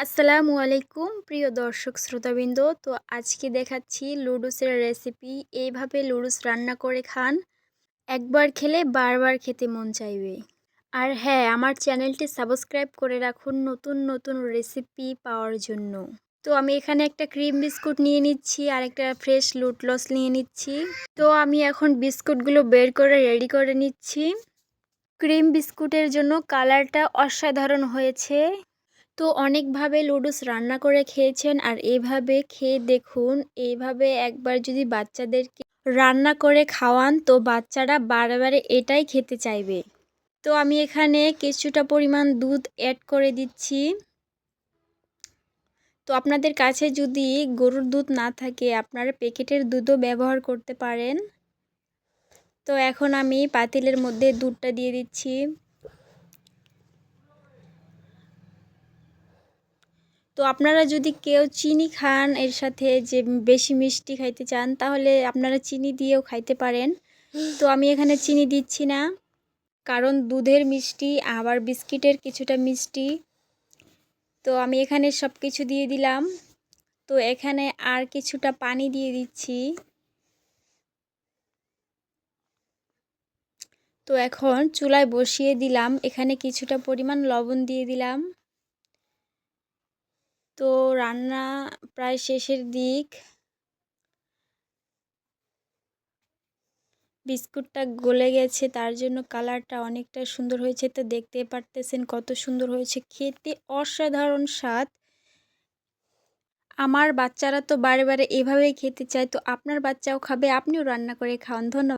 আসসালামু আলাইকুম প্রিয় দর্শক শ্রোতাবৃন্দ। তো আজকে দেখাচ্ছি লুডুসের রেসিপি। এইভাবে লুডুস রান্না করে খান, একবার খেলে বারবার খেতে মন চাইবে। আর হ্যাঁ, আমার চ্যানেলটি সাবস্ক্রাইব করে রাখুন নতুন নতুন রেসিপি পাওয়ার জন্য। তো আমি এখানে একটা ক্রিম বিস্কুট নিয়ে নিচ্ছি আর একটা ফ্রেশ লুটলস নিয়ে নিচ্ছি। তো আমি এখন বিস্কুটগুলো বের করে রেডি করে নিচ্ছি। ক্রিম বিস্কুটের জন্য কালারটা অসাধারণ হয়েছে। তো অনেকভাবে লুডুস রান্না করে খেয়েছেন, আর এইভাবে খেয়ে দেখুন। এইভাবে একবার যদি বাচ্চাদেরকে রান্না করে খাওয়ান, তো বাচ্চারা বারে এটাই খেতে চাইবে। তো আমি এখানে কিছুটা পরিমাণ দুধ অ্যাড করে দিচ্ছি। তো আপনাদের কাছে যদি গরুর দুধ না থাকে, আপনারা প্যাকেটের দুধও ব্যবহার করতে পারেন। তো এখন আমি পাতিলের মধ্যে দুধটা দিয়ে দিচ্ছি। তো আপনারা যদি কেউ চিনি খান এর সাথে, যে বেশি মিষ্টি খাইতে চান, তাহলে আপনারা চিনি দিয়েও খাইতে পারেন। তো আমি এখানে চিনি দিচ্ছি না, কারণ দুধের মিষ্টি আবার বিস্কিটের কিছুটা মিষ্টি। তো আমি এখানে সব কিছু দিয়ে দিলাম। তো এখানে আর কিছুটা পানি দিয়ে দিচ্ছি। তো এখন চুলায় বসিয়ে দিলাম, এখানে কিছুটা পরিমাণ লবণ দিয়ে দিলাম। তো রান্না প্রায় শেষের দিক। বিস্কুটটা গলে গেছে, তার জন্য কালারটা অনেকটা সুন্দর হয়েছে। তো দেখতে পারতেছেন কত সুন্দর হয়েছে, খেতে অসাধারণ স্বাদ। আমার বাচ্চারা তো বারে এভাবেই খেতে চায়। তো আপনার বাচ্চাও খাবে, আপনিও রান্না করে খাওয়ান। ধন্যবাদ।